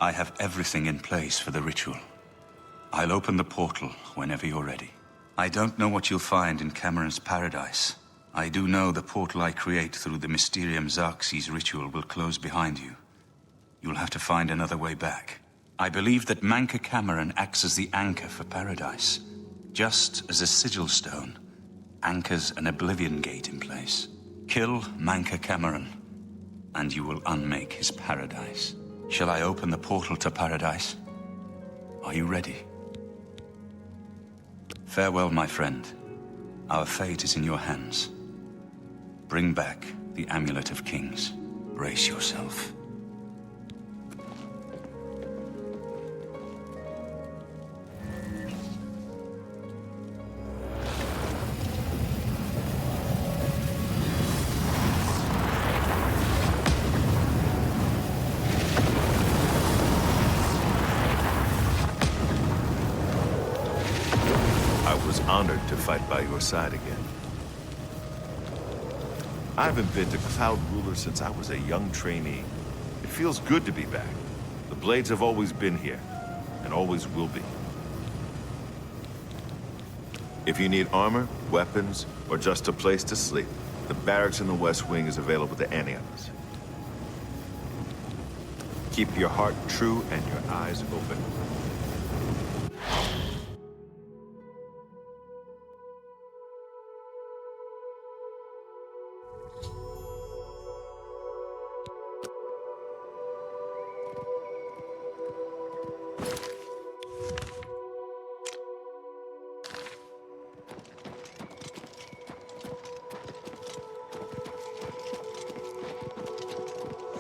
I have everything in place for the ritual. I'll open the portal whenever you're ready. I don't know what you'll find in Cameron's paradise. I do know the portal I create through the Mysterium Xerxes ritual will close behind you. You'll have to find another way back. I believe that Manca Cameron acts as the anchor for paradise, just as a sigil stone anchors an Oblivion gate in place. Kill Manca Cameron, and you will unmake his paradise. Shall I open the portal to paradise? Are you ready? Farewell, my friend. Our fate is in your hands. Bring back the Amulet of Kings. Brace yourself. Honored to fight by your side again. I haven't been to Cloud Ruler since I was a young trainee. It feels good to be back. The Blades have always been here, and always will be. If you need armor, weapons, or just a place to sleep, the barracks in the West Wing is available to any of us. Keep your heart true and your eyes open.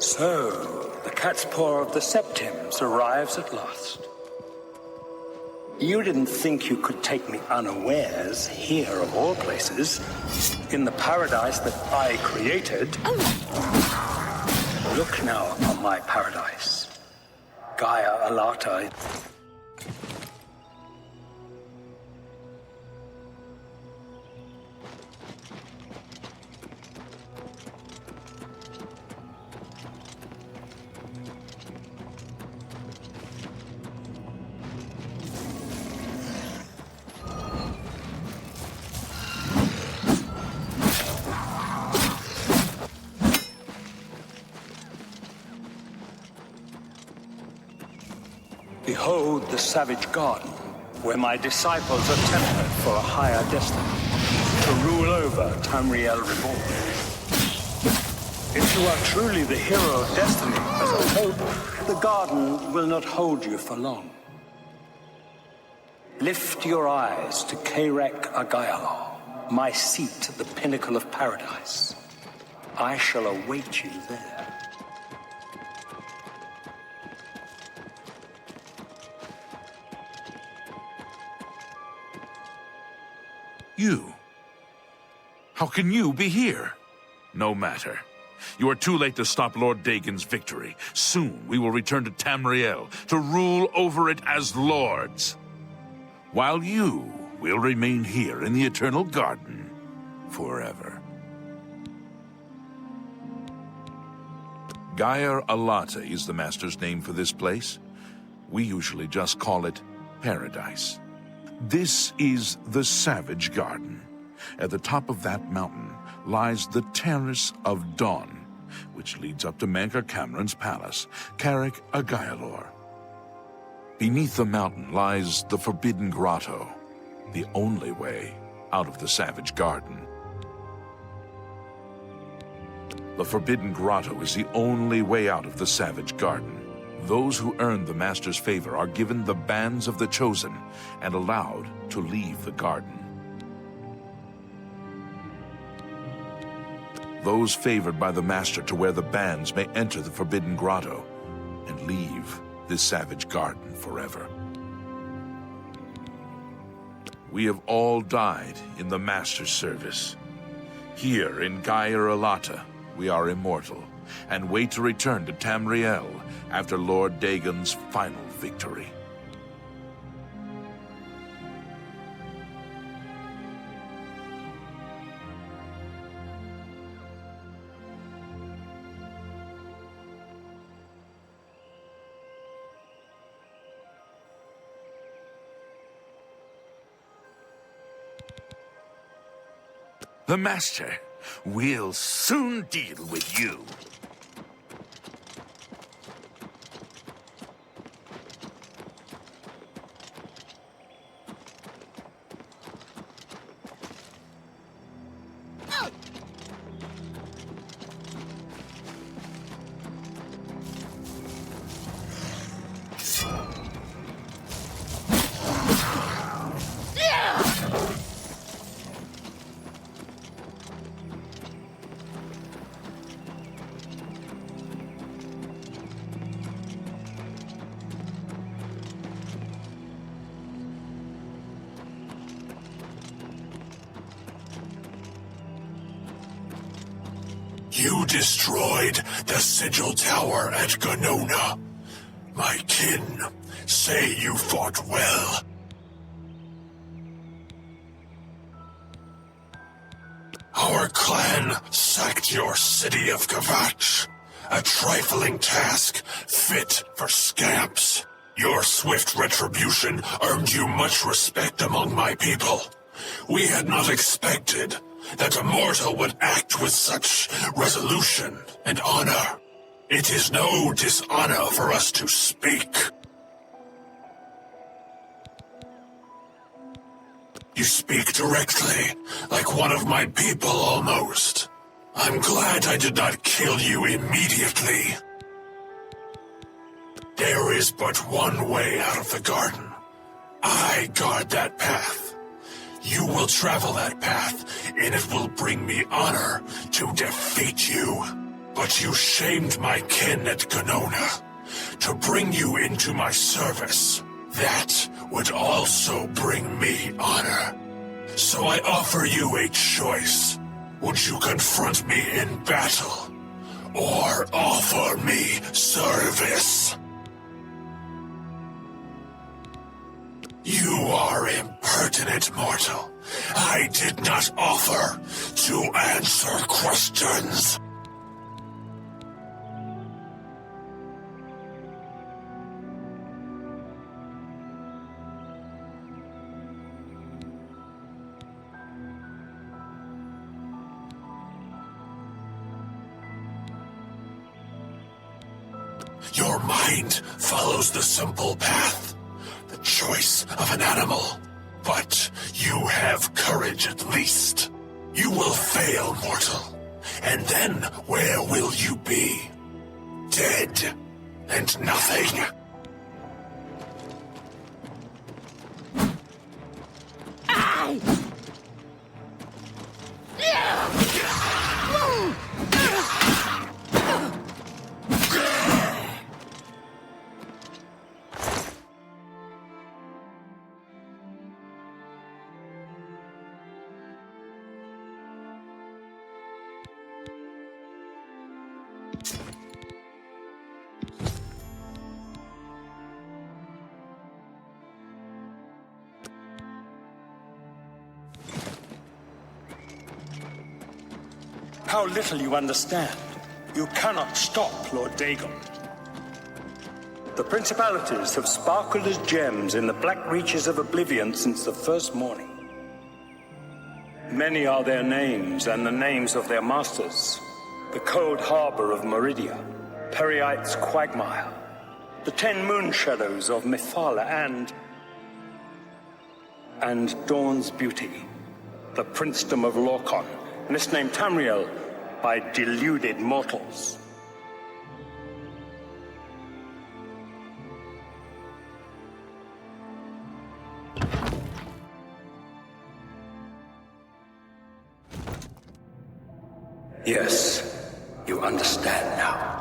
So, the cat's paw of the Septims arrives at last. You didn't think you could take me unawares here, of all places, in the paradise that I created. Look now upon my paradise. Gaia Alata. Behold the savage garden, where my disciples are tempered for a higher destiny, to rule over Tamriel Reborn. If you are truly the hero of destiny, as I hope, the garden will not hold you for long. Lift your eyes to Kairek Agayalor, my seat at the pinnacle of paradise. I shall await you there. You? How can you be here? No matter. You are too late to stop Lord Dagon's victory. Soon we will return to Tamriel to rule over it as lords. While you will remain here in the Eternal Garden forever. Gaia Alata is the Master's name for this place. We usually just call it Paradise. This is the Savage Garden. At the top of that mountain lies the Terrace of Dawn, which leads up to Manca Cameron's palace, Kairek Agayalor. Beneath the mountain lies the Forbidden Grotto, the only way out of the Savage Garden. The Forbidden Grotto is the only way out of the Savage Garden. Those who earn the Master's favor are given the Bands of the Chosen and allowed to leave the garden. Those favored by the Master to wear the bands may enter the Forbidden Grotto and leave this savage garden forever. We have all died in the Master's service. Here in Gaia Alata, we are immortal and wait to return to Tamriel after Lord Dagon's final victory. The Master will soon deal with you. You destroyed the Sigil Tower at Ganona. My kin say you fought well. Our clan sacked your city of Kvatch. A trifling task fit for scamps. Your swift retribution earned you much respect among my people. We had not expected that a mortal would act with such resolution and honor. It is no dishonor for us to speak. You speak directly, like one of my people almost. I'm glad I did not kill you immediately. There is but one way out of the garden. I guard that path. You will travel that path, and it will bring me honor to defeat you. But you shamed my kin at Ganona. To bring you into my service, that would also bring me honor. So I offer you a choice. Would you confront me in battle, or offer me service? You are impertinent, mortal. I did not offer to answer questions. Your mind follows the simple path. The choice of an animal. But you have courage at least. You will fail, mortal. And then where will you be? Dead and nothing. How little you understand. You cannot stop Lord Dagon. The principalities have sparkled as gems in the black reaches of Oblivion since the first morning. Many are their names and the names of their masters. The cold harbor of Meridia, Periite's quagmire, the 10 moon shadows of Mephala and Dawn's beauty, the princedom of Lorkon, misnamed Tamriel by deluded mortals. Yes, you understand now.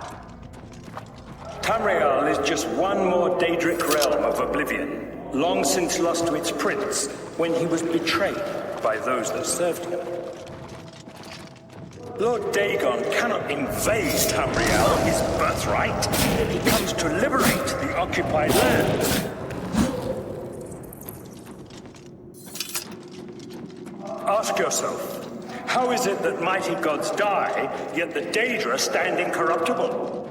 Tamriel is just one more Daedric realm of Oblivion, long since lost to its prince when he was betrayed by those that served him. Lord Dagon cannot invade Tamriel, his birthright. He comes to liberate the occupied lands. Ask yourself, how is it that mighty gods die, yet the Daedra stand incorruptible?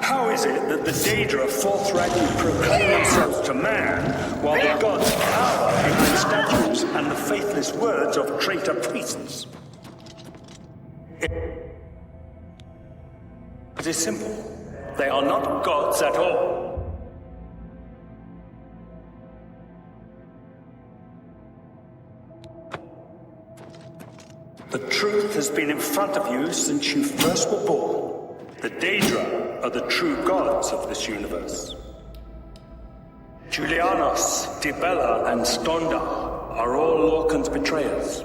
How How is it that the Daedra forthrightly proclaim themselves to man, while the gods cower behind statues and the faithless words of traitor priests? It is simple. They are not gods at all. The truth has been in front of you since you first were born. The Daedra are the true gods of this universe. Julianos, Dibella, and Stonda are all Lorcan's betrayers.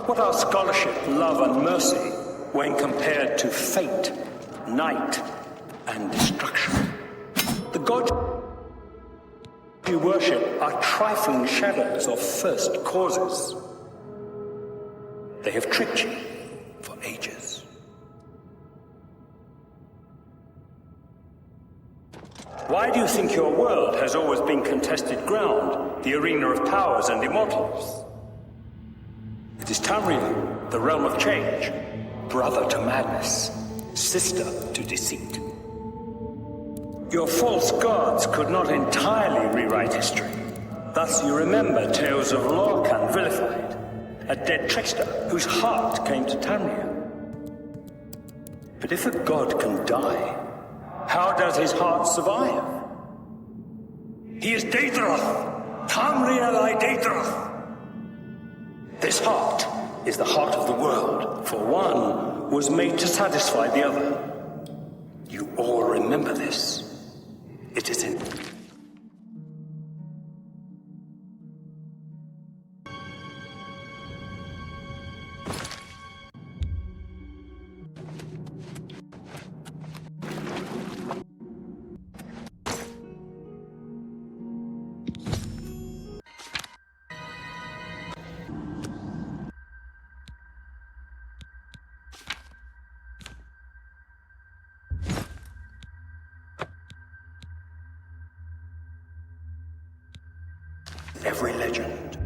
What are scholarship, love, and mercy when compared to fate, night, and destruction? The gods you worship are trifling shadows of first causes. They have tricked you for ages. Why do you think your world has always been contested ground, the arena of powers and immortals? It is Tamriel, the realm of change, brother to madness, sister to deceit. Your false gods could not entirely rewrite history. Thus you remember tales of Lorcan vilified, a dead trickster whose heart came to Tamriel. But if a god can die, how does his heart survive? He is Daedroth, Tamriel I Daedroth. This heart is the heart of the world, for one was made to satisfy the other. You all remember this. It is in... every legend.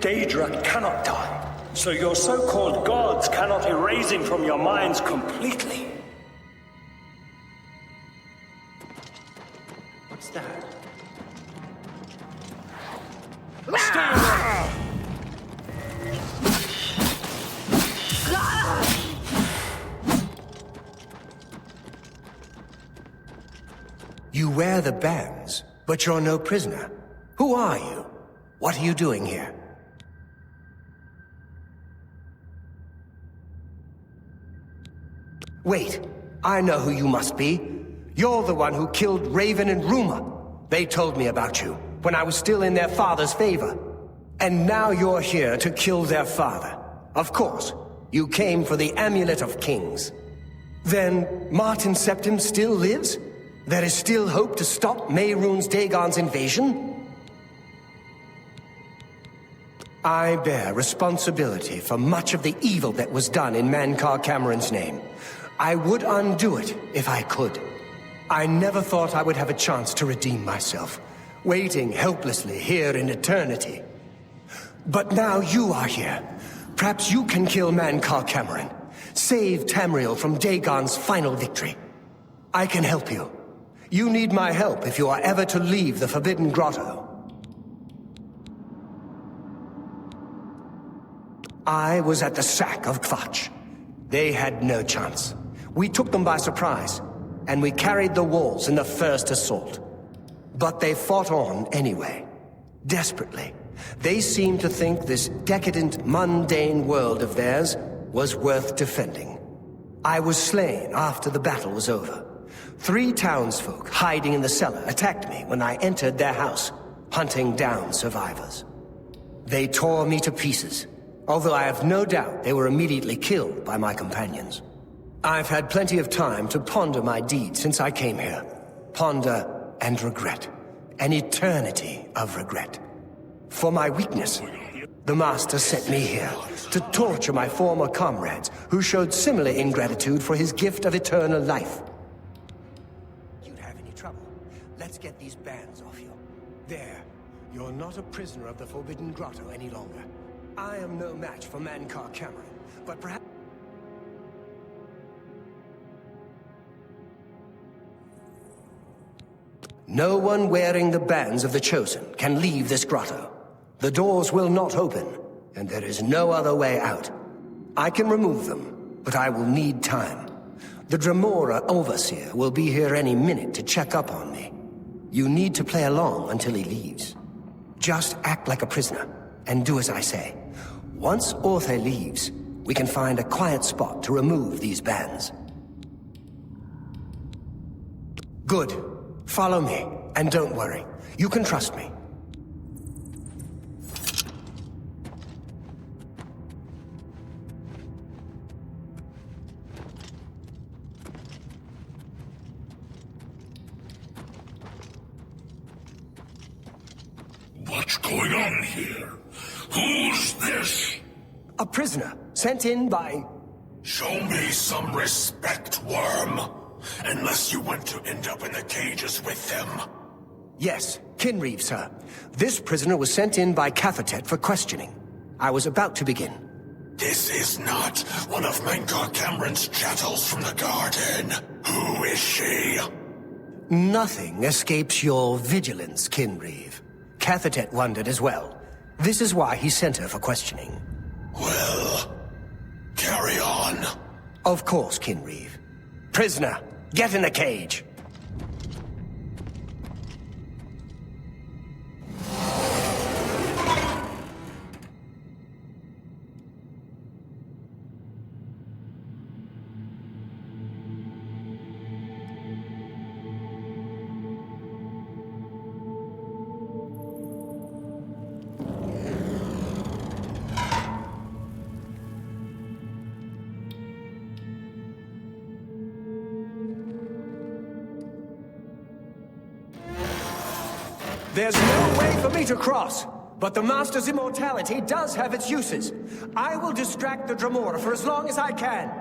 Daedra cannot die, so your so-called gods cannot erase him from your minds completely. What's that? Stay away! You wear the bands, but you're no prisoner. Who are you? What are you doing here? Wait, I know who you must be. You're the one who killed Raven and Rumor. They told me about you, when I was still in their father's favor. And now you're here to kill their father. Of course, you came for the Amulet of Kings. Then, Martin Septim still lives? There is still hope to stop Mehrunes Dagon's invasion? I bear responsibility for much of the evil that was done in Mankar Cameron's name. I would undo it if I could. I never thought I would have a chance to redeem myself, waiting helplessly here in eternity. But now you are here. Perhaps you can kill Mankar Cameron, save Tamriel from Dagon's final victory. I can help you. You need my help if you are ever to leave the Forbidden Grotto. I was at the sack of Kvatch. They had no chance. We took them by surprise, and we carried the walls in the first assault. But they fought on anyway, desperately. They seemed to think this decadent, mundane world of theirs was worth defending. I was slain after the battle was over. 3 townsfolk hiding in the cellar attacked me when I entered their house, hunting down survivors. They tore me to pieces, although I have no doubt they were immediately killed by my companions. I've had plenty of time to ponder my deed since I came here. Ponder and regret. An eternity of regret. For my weakness, The Master sent me here to torture my former comrades who showed similar ingratitude for his gift of eternal life. You'd have any trouble? Let's get these bands off you. There. You're not a prisoner of the Forbidden Grotto any longer. I am no match for Mankar Cameron, but perhaps... No one wearing the bands of the Chosen can leave this grotto. The doors will not open, and there is no other way out. I can remove them, but I will need time. The Dremora Overseer will be here any minute to check up on me. You need to play along until he leaves. Just act like a prisoner, and do as I say. Once Orthe leaves, we can find a quiet spot to remove these bands. Good. Follow me, and don't worry. You can trust me. What's going on here? Who's this? A prisoner, sent in by... Show me some respect, worm. Unless you want to end up in the cages with them. Yes, Kinreeve, sir. This prisoner was sent in by Cathatet for questioning. I was about to begin. This is not one of Mankar Cameron's chattels from the garden. Who is she? Nothing escapes your vigilance, Kinreeve. Cathatet wondered as well. This is why he sent her for questioning. Well, carry on. Of course, Kinreeve. Prisoner, get in the cage. There's no way for me to cross, but the Master's immortality does have its uses. I will distract the Dremora for as long as I can.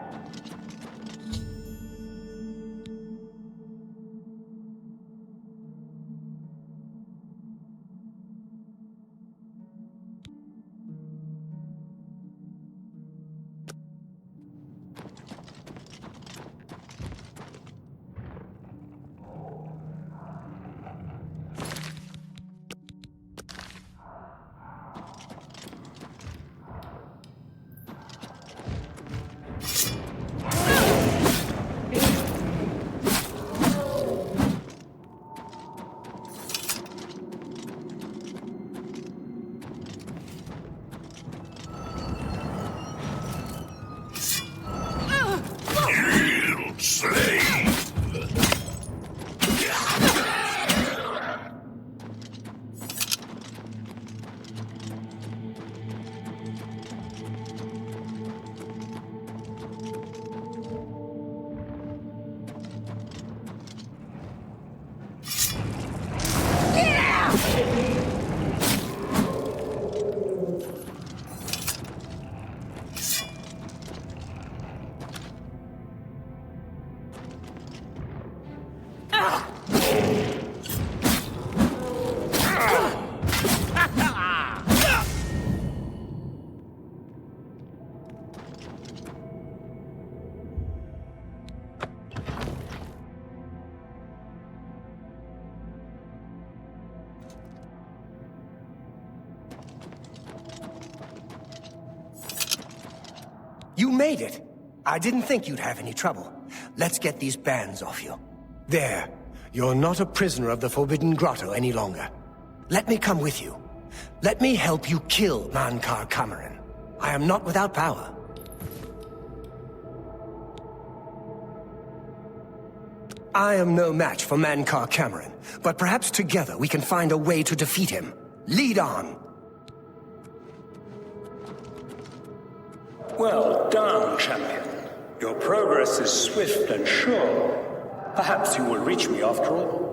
You made it. I didn't think you'd have any trouble. Let's get these bands off you. There. You're not a prisoner of the Forbidden Grotto any longer. Let me come with you. Let me help you kill Mankar Cameron. I am not without power. I am no match for Mankar Cameron, but perhaps together we can find a way to defeat him. Lead on! Well done, champion. Your progress is swift and sure. Perhaps you will reach me after all.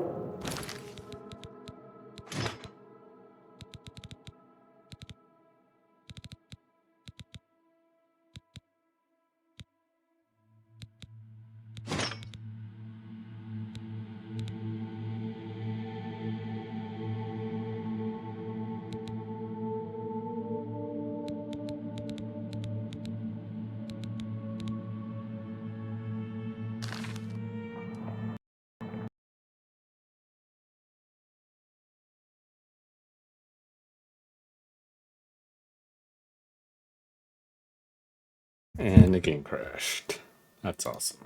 And the game crashed. That's awesome.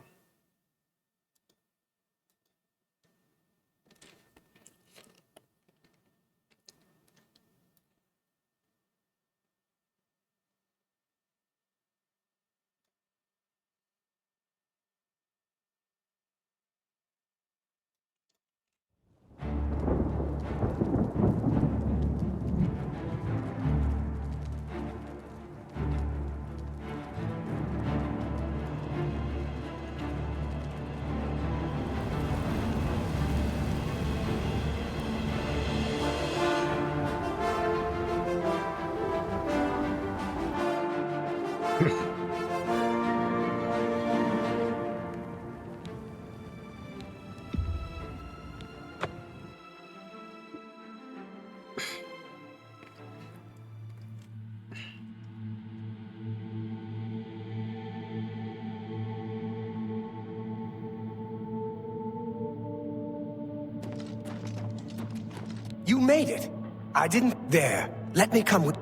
You made it. I didn't... There. Let me come with...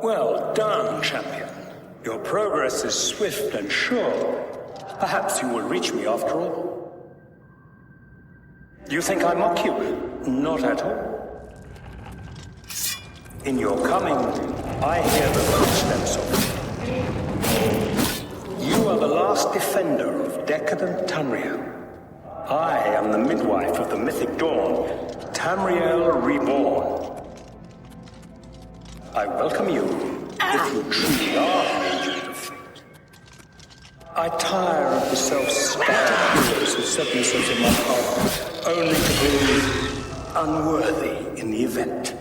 Well done, champion. Your progress is swift and sure. Perhaps you will reach me after all. You think I mock you? Not at all. In your coming, I hear the footsteps of you. You are the last defender of decadent Tamriel. I am the midwife of the mythic dawn, Tamriel Reborn. I welcome you, if you truly are an agent of fate. I tire of the self-styled heroes who set themselves in my path, only to prove unworthy in the event.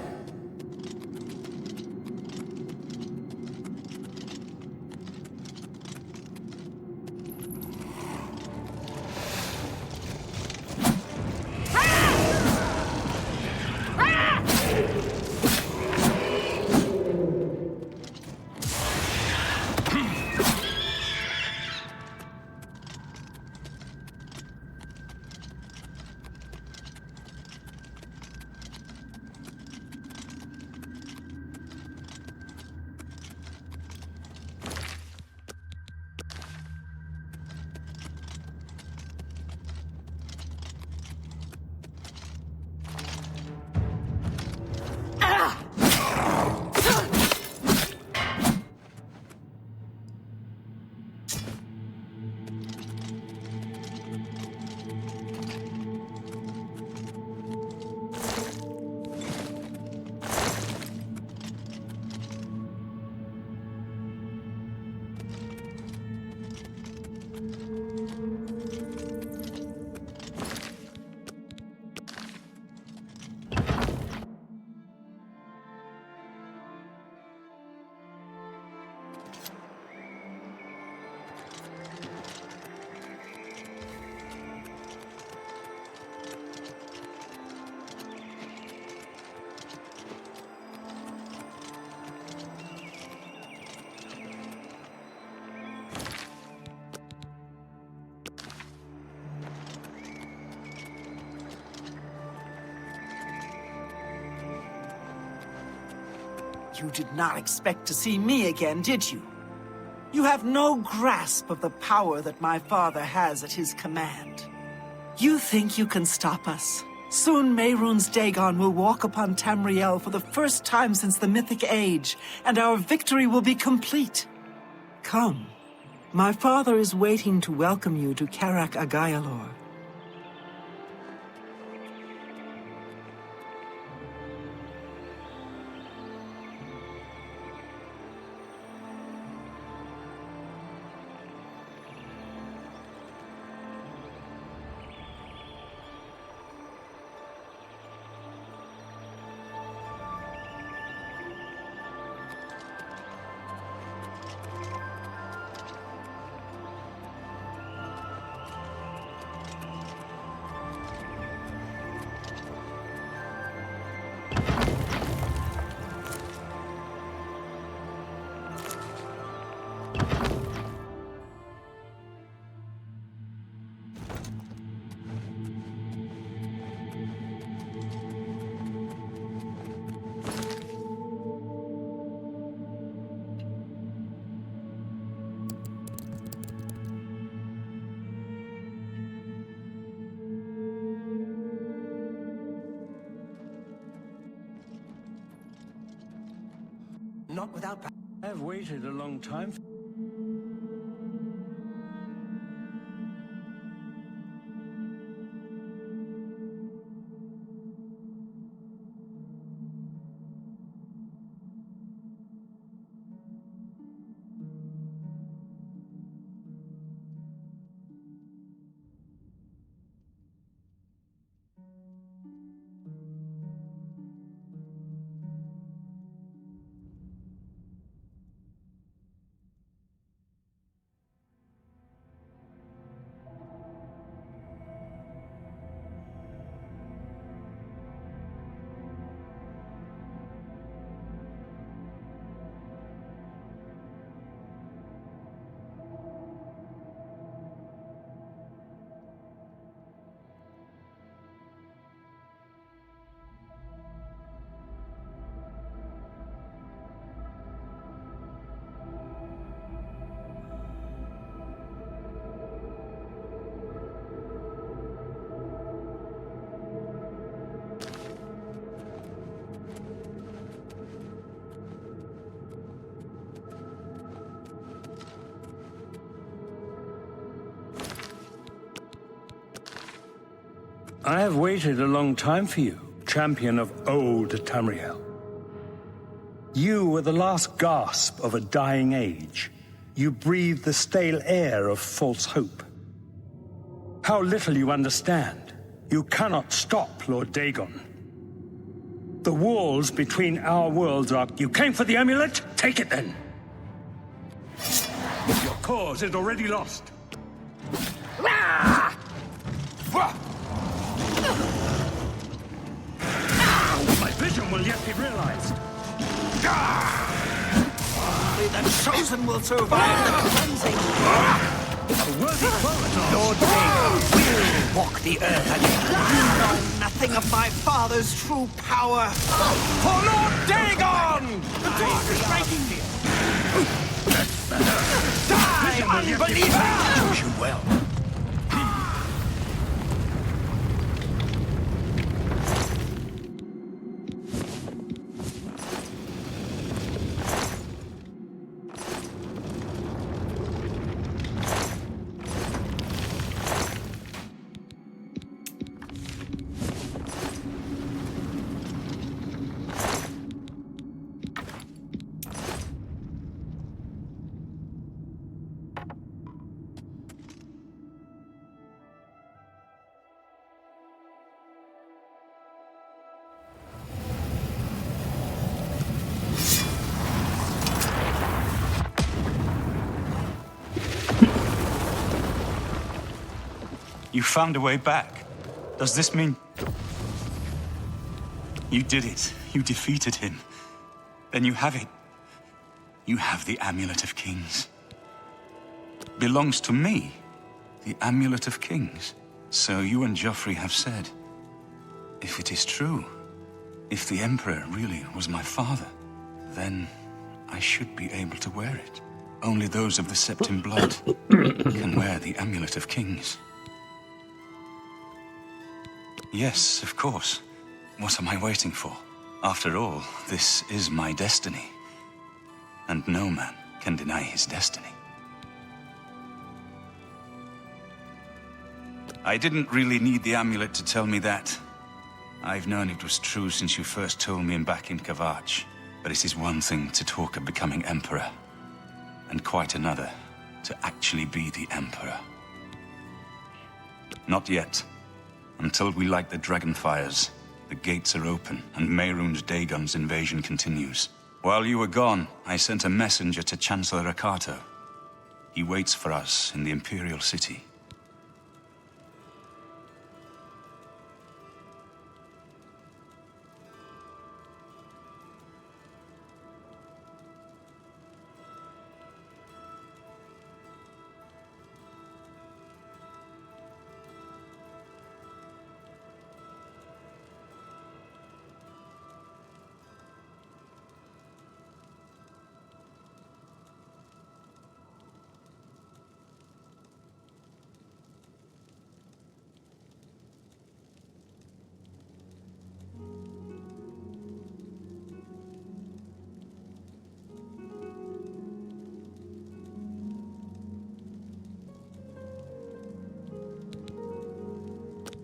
You did not expect to see me again, did you? You have no grasp of the power that my father has at his command. You think you can stop us? Soon Mehrunes Dagon will walk upon Tamriel for the first time since the Mythic Age, and our victory will be complete. Come. My father is waiting to welcome you to Karak Agayalor. Not without power. I've waited a long time. I have waited a long time for you, champion of old Tamriel. You were the last gasp of a dying age. You breathed the stale air of false hope. How little you understand. You cannot stop Lord Dagon. The walls between our worlds are... You came for the amulet? Take it then. Your cause is already lost. My vision will yet be realized. Only the chosen will survive the cleansing. A worthy foe, Lord Dagon will walk the earth again. You know nothing of my father's true power. For Lord Dagon! The dwarf is striking me. Die, unbeliever! choose you well. You found a way back. Does this mean... You did it. You defeated him. Then you have it. You have the Amulet of Kings. Belongs to me. The Amulet of Kings. So you and Joffrey have said. If it is true, if the Emperor really was my father, then I should be able to wear it. Only those of the Septim blood can wear the Amulet of Kings. Yes, of course. What am I waiting for? After all, this is my destiny. And no man can deny his destiny. I didn't really need the amulet to tell me that. I've known it was true since you first told me back in Kavach. But it is one thing to talk of becoming Emperor, and quite another to actually be the Emperor. Not yet. Until we light the Dragonfires, the gates are open, and Mehrunes Dagon's invasion continues. While you were gone, I sent a messenger to Chancellor Akato. He waits for us in the Imperial City.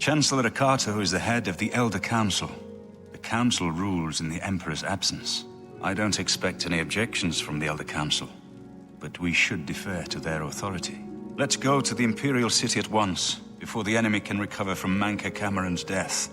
Chancellor Akato is the head of the Elder Council. The Council rules in the Emperor's absence. I don't expect any objections from the Elder Council, but we should defer to their authority. Let's go to the Imperial City at once, before the enemy can recover from Manca Cameron's death.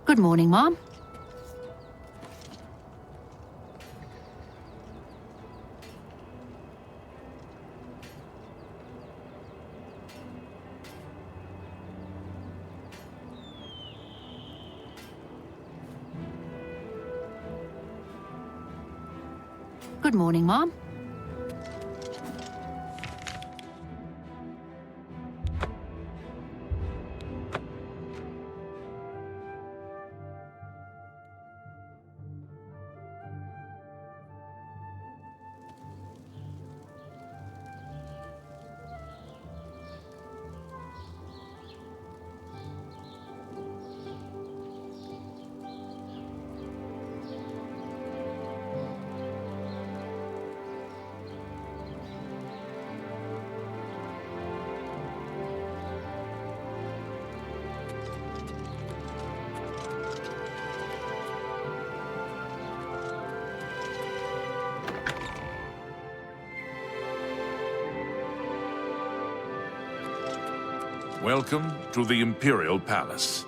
Good morning, Mom. Good morning, Mom. Welcome to the Imperial Palace.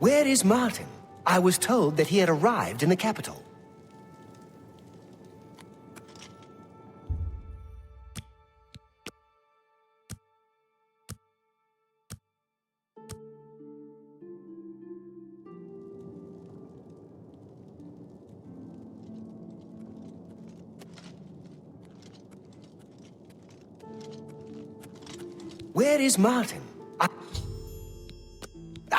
Where is Martin? I was told that he had arrived in the capital. Where is Martin?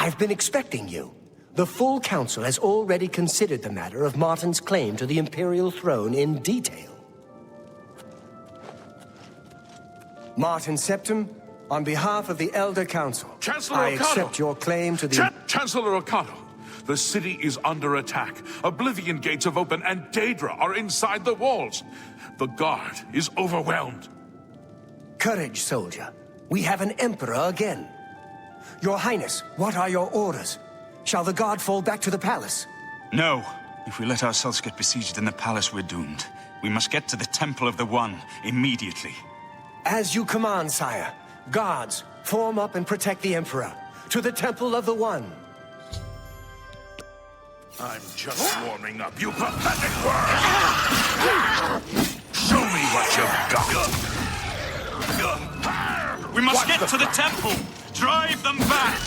I've been expecting you. The full council has already considered the matter of Martin's claim to the Imperial throne in detail. Martin Septim, on behalf of the Elder Council, Chancellor I Ocado! accept your claim to the... Chancellor Ocado, the city is under attack. Oblivion gates have opened and Daedra are inside the walls. The guard is overwhelmed. Courage, soldier. We have an emperor again. Your Highness, what are your orders? Shall the guard fall back to the palace? No. If we let ourselves get besieged in the palace, we're doomed. We must get to the Temple of the One immediately. As you command, sire. Guards, form up and protect the Emperor. To the Temple of the One. I'm just warming up, you pathetic worm! Show me what you've got! We must get to the temple! Drive them back!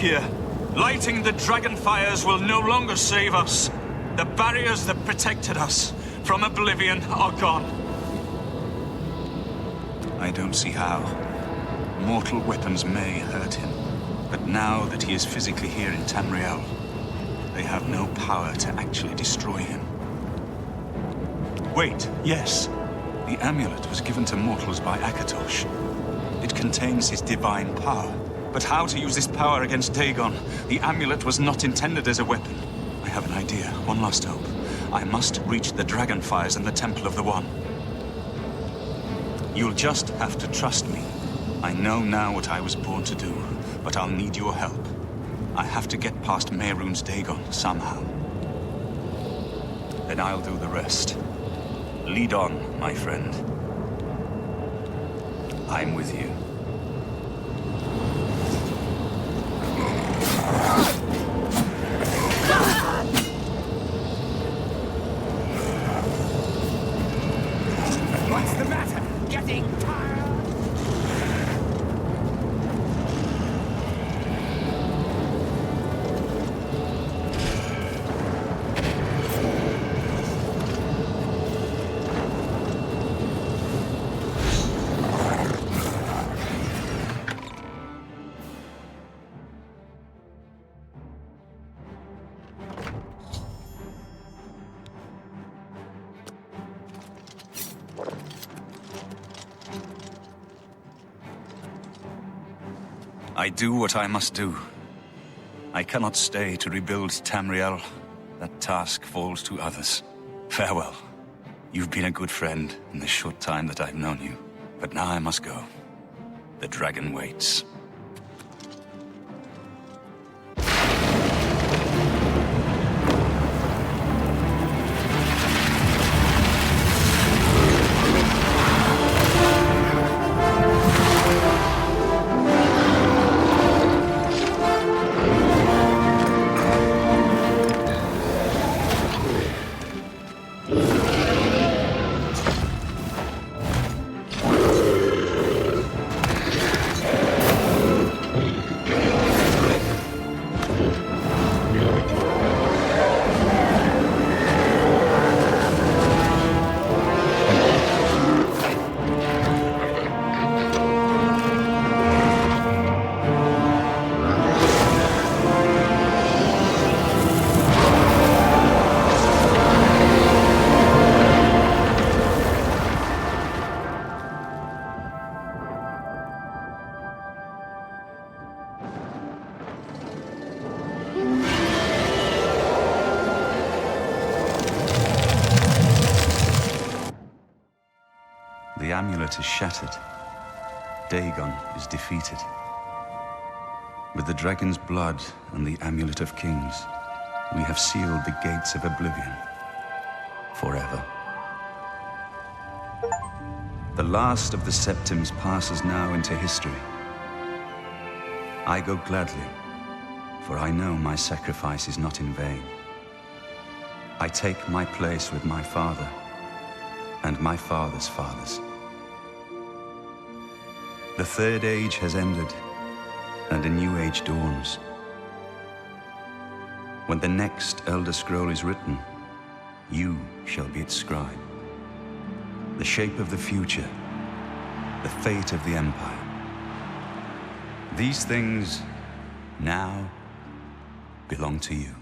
here. Lighting the dragon fires will no longer save us. The barriers that protected us from Oblivion are gone. I don't see how. Mortal weapons may hurt him, but now that he is physically here in Tamriel, they have no power to actually destroy him. Wait, yes. The amulet was given to mortals by Akatosh. It contains his divine power. But how to use this power against Dagon? The amulet was not intended as a weapon. I have an idea, one last hope. I must reach the dragonfires and the Temple of the One. You'll just have to trust me. I know now what I was born to do, but I'll need your help. I have to get past Mehrunes Dagon somehow. Then I'll do the rest. Lead on, my friend. I'm with you. What's the matter? Getting tired? I do what I must do. I cannot stay to rebuild Tamriel. That task falls to others. Farewell. You've been a good friend in the short time that I've known you. But now I must go. The dragon waits. The amulet is shattered. Dagon is defeated. With the dragon's blood and the amulet of kings, we have sealed the gates of Oblivion forever. The last of the Septims passes now into history. I go gladly, for I know my sacrifice is not in vain. I take my place with my father and my father's fathers. The Third Age has ended, and a new age dawns. When the next Elder Scroll is written, you shall be its scribe. The shape of the future, the fate of the Empire. These things now belong to you.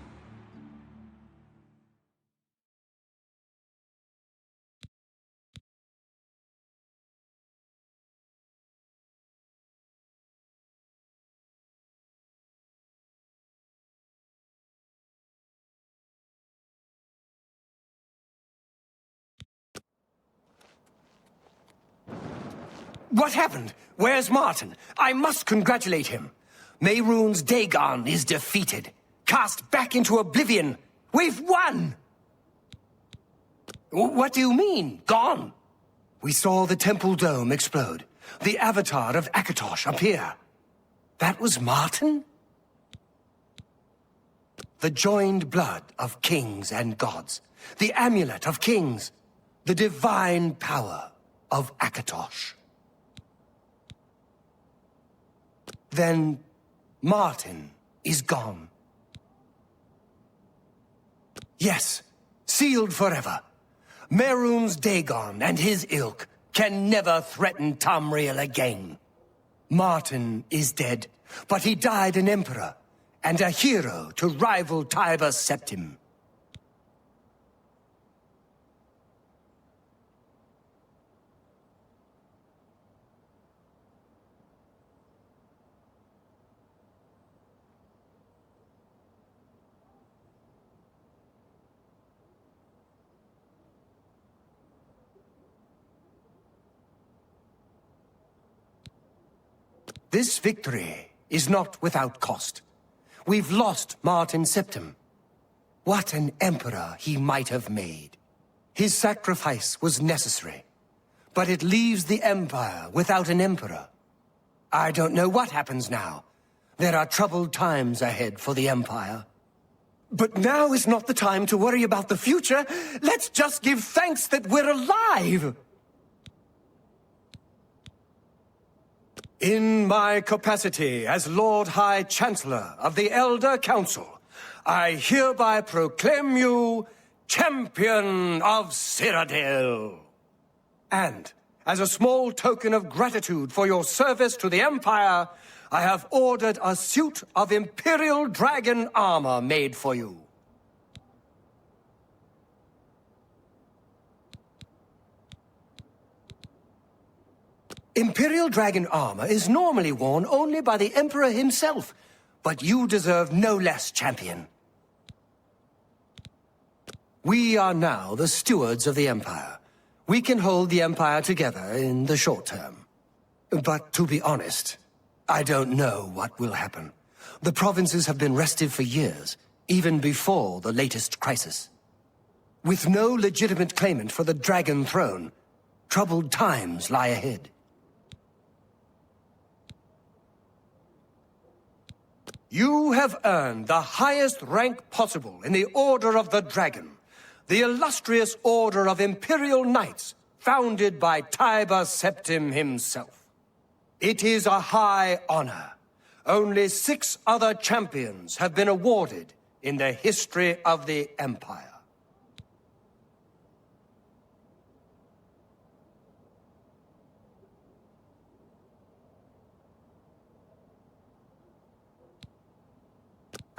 What happened? Where's Martin? I must congratulate him. Mehrunes Dagon is defeated. Cast back into Oblivion. We've won! What do you mean, gone? We saw the temple dome explode. The avatar of Akatosh appear. That was Martin? The joined blood of kings and gods. The amulet of kings. The divine power of Akatosh. Then, Martin is gone. Yes, sealed forever. Merun's Dagon and his ilk can never threaten Tamriel again. Martin is dead, but he died an emperor and a hero to rival Tiber Septim. This victory is not without cost. We've lost Martin Septim. What an emperor he might have made. His sacrifice was necessary, but it leaves the Empire without an emperor. I don't know what happens now. There are troubled times ahead for the Empire. But now is not the time to worry about the future. Let's just give thanks that we're alive! In my capacity as Lord High Chancellor of the Elder Council, I hereby proclaim you Champion of Cyrodiil. And, as a small token of gratitude for your service to the Empire, I have ordered a suit of Imperial Dragon armor made for you. Imperial Dragon armor is normally worn only by the Emperor himself, but you deserve no less, champion. We are now the stewards of the Empire. We can hold the Empire together in the short term. But to be honest, I don't know what will happen. The provinces have been restive for years, even before the latest crisis. With no legitimate claimant for the Dragon Throne, troubled times lie ahead. You have earned the highest rank possible in the Order of the Dragon, the illustrious Order of Imperial Knights, founded by Tiber Septim himself. It is a high honor. Only 6 other champions have been awarded in the history of the Empire.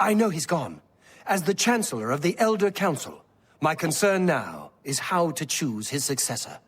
I know he's gone. As the Chancellor of the Elder Council, my concern now is how to choose his successor.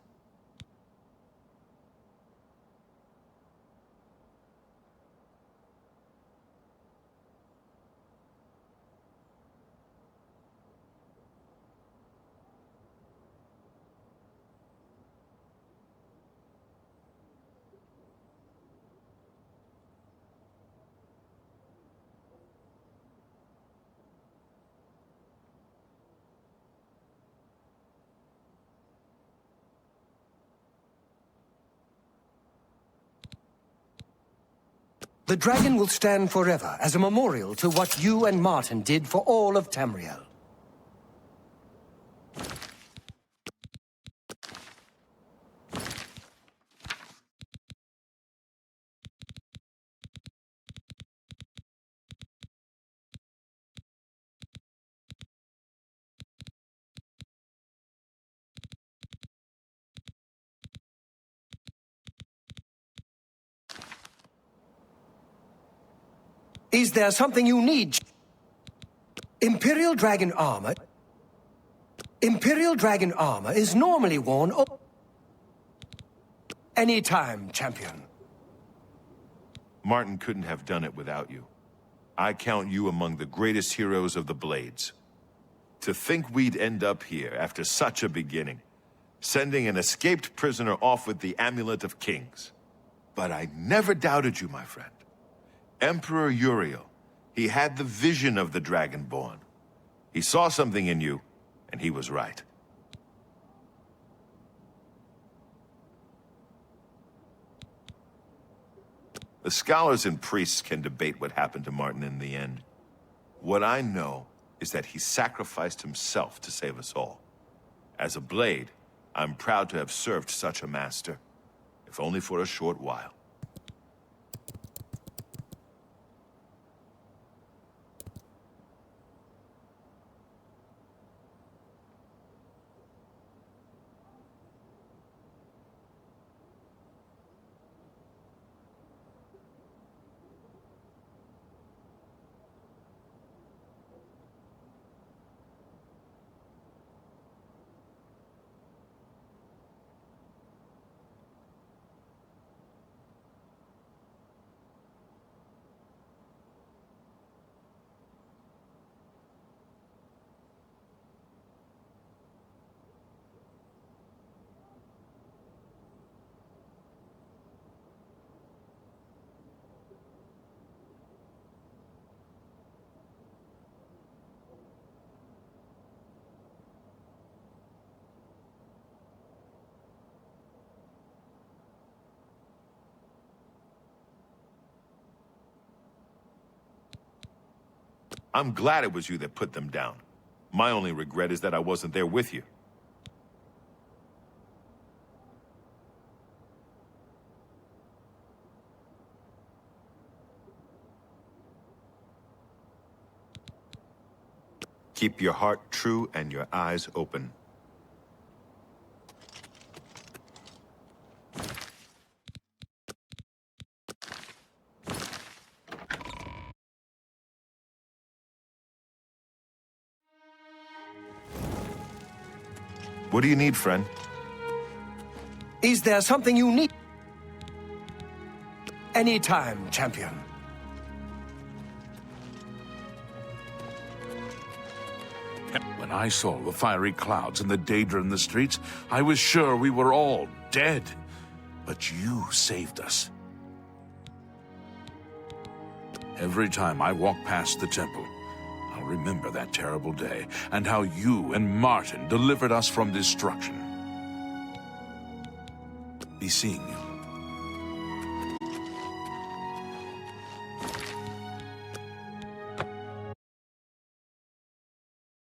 The dragon will stand forever as a memorial to what you and Martin did for all of Tamriel. Is there something you need? Imperial Dragon armor is normally worn anytime, champion. Martin couldn't have done it without you. I count you among the greatest heroes of the Blades. To think we'd end up here after such a beginning, sending an escaped prisoner off with the Amulet of Kings. But I never doubted you, my friend. Emperor Uriel, he had the vision of the Dragonborn. He saw something in you, and he was right. The scholars and priests can debate what happened to Martin in the end. What I know is that he sacrificed himself to save us all. As a Blade, I'm proud to have served such a master, if only for a short while. I'm glad it was you that put them down. My only regret is that I wasn't there with you. Keep your heart true and your eyes open. What do you need, friend? Is there something you need? Anytime, champion. When I saw the fiery clouds and the Daedra in the streets, I was sure we were all dead. But you saved us. Every time I walk past the temple, I'll remember that terrible day and how you and Martin delivered us from destruction. Be seeing you.